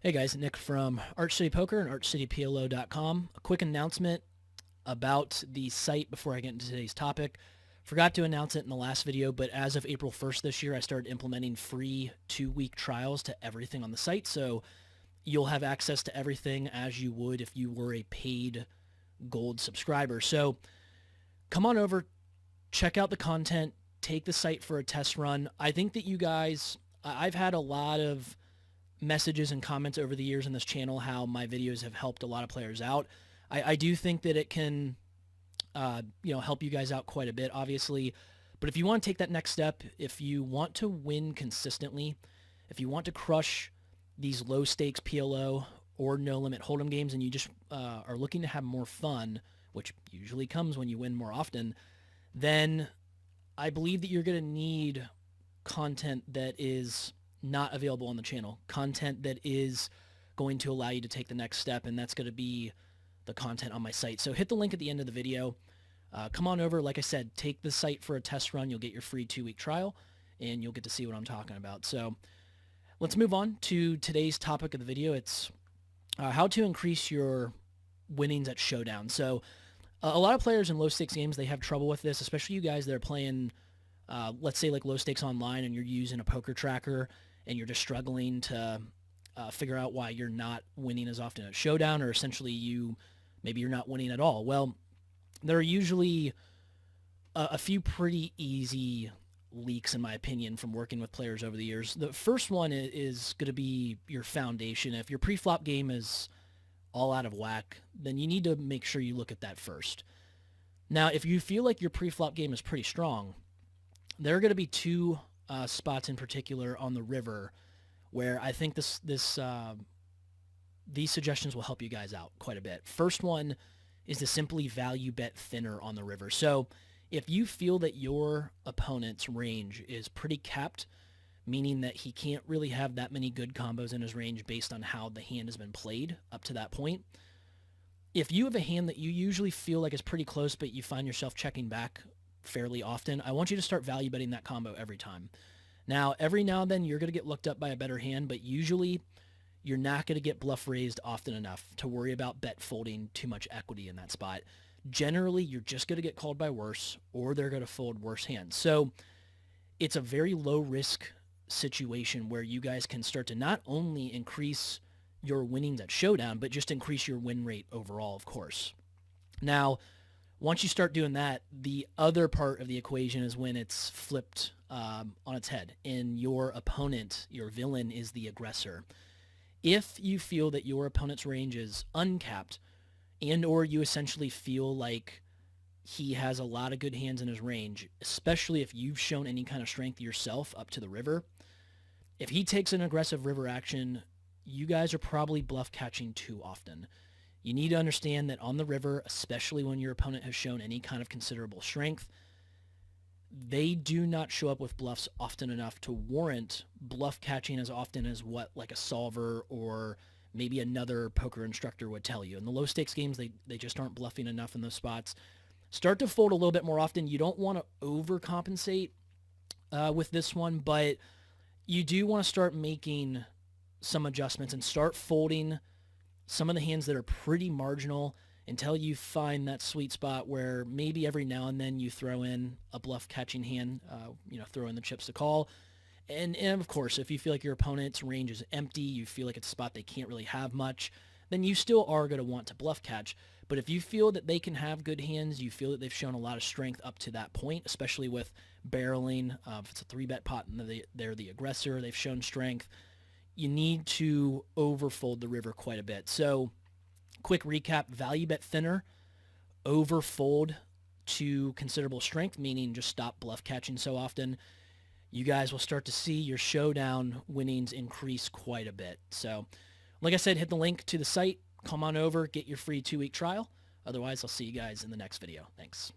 Hey guys, Nick from Arch City Poker and ArchCityPLO.com. A quick announcement about the site before I get into today's topic. Forgot to announce it in the last video, but as of April 1st this year, I started implementing free 2-week trials to everything on the site. So you'll have access to everything as you would if you were a paid gold subscriber. So come on over, check out the content, take the site for a test run. I think that you guys, I've had a lot of messages and comments over the years on this channel how my videos have helped a lot of players out. I do think that it can help you guys out quite a bit, obviously. But if you want to take that next step, if you want to win consistently, if you want to crush these low stakes PLO or no limit hold'em games, and you just are looking to have more fun, which usually comes when you win more often, then I believe that you're going to need content that is not available on the channel, content that is going to allow you to take the next step, and that's going to be the content on my site. So hit the link at the end of the video. Come on over. Like I said, take the site for a test run. You'll get your free 2-week trial, and you'll get to see what I'm talking about. So let's move on to today's topic of the video. It's how to increase your winnings at Showdown. So a lot of players in low stakes games, they have trouble with this, especially you guys that are playing, let's say like low stakes online, and you're using a poker tracker and you're just struggling to figure out why you're not winning as often at Showdown, or essentially maybe you're not winning at all. Well, there are usually a few pretty easy leaks, in my opinion, from working with players over the years. The first one is going to be your foundation. If your pre-flop game is all out of whack, then you need to make sure you look at that first. Now, if you feel like your pre-flop game is pretty strong, there are going to be two spots in particular on the river where I think these suggestions will help you guys out quite a bit. First one is to simply value bet thinner on the river. So if you feel that your opponent's range is pretty capped, meaning that he can't really have that many good combos in his range based on how the hand has been played up to that point, if you have a hand that you usually feel like is pretty close but you find yourself checking back fairly often, I want you to start value betting that combo every time. Now, every now and then you're going to get looked up by a better hand, but usually you're not going to get bluff raised often enough to worry about bet folding too much equity in that spot. Generally, you're just going to get called by worse, or they're going to fold worse hands. So it's a very low risk situation where you guys can start to not only increase your winnings at Showdown, but just increase your win rate overall, of course. Now, once you start doing that, the other part of the equation is when it's flipped on its head and your opponent, your villain, is the aggressor. If you feel that your opponent's range is uncapped, and or you essentially feel like he has a lot of good hands in his range, especially if you've shown any kind of strength yourself up to the river, if he takes an aggressive river action, you guys are probably bluff catching too often. You need to understand that on the river, especially when your opponent has shown any kind of considerable strength, they do not show up with bluffs often enough to warrant bluff catching as often as what like a solver or maybe another poker instructor would tell you. In the low stakes games, they just aren't bluffing enough in those spots. Start to fold a little bit more often. You don't want to overcompensate with this one, but you do want to start making some adjustments and start folding some of the hands that are pretty marginal until you find that sweet spot where maybe every now and then you throw in a bluff catching hand, throw in the chips to call. And of course, if you feel like your opponent's range is empty, you feel like it's a spot they can't really have much, then you still are going to want to bluff catch. But if you feel that they can have good hands, you feel that they've shown a lot of strength up to that point, especially with barreling, if it's a 3-bet pot and they're the aggressor, they've shown strength, you need to overfold the river quite a bit. So quick recap, value bet thinner, overfold to considerable strength, meaning just stop bluff catching so often. You guys will start to see your Showdown winnings increase quite a bit. So like I said, hit the link to the site, come on over, get your free 2-week trial. Otherwise, I'll see you guys in the next video. Thanks.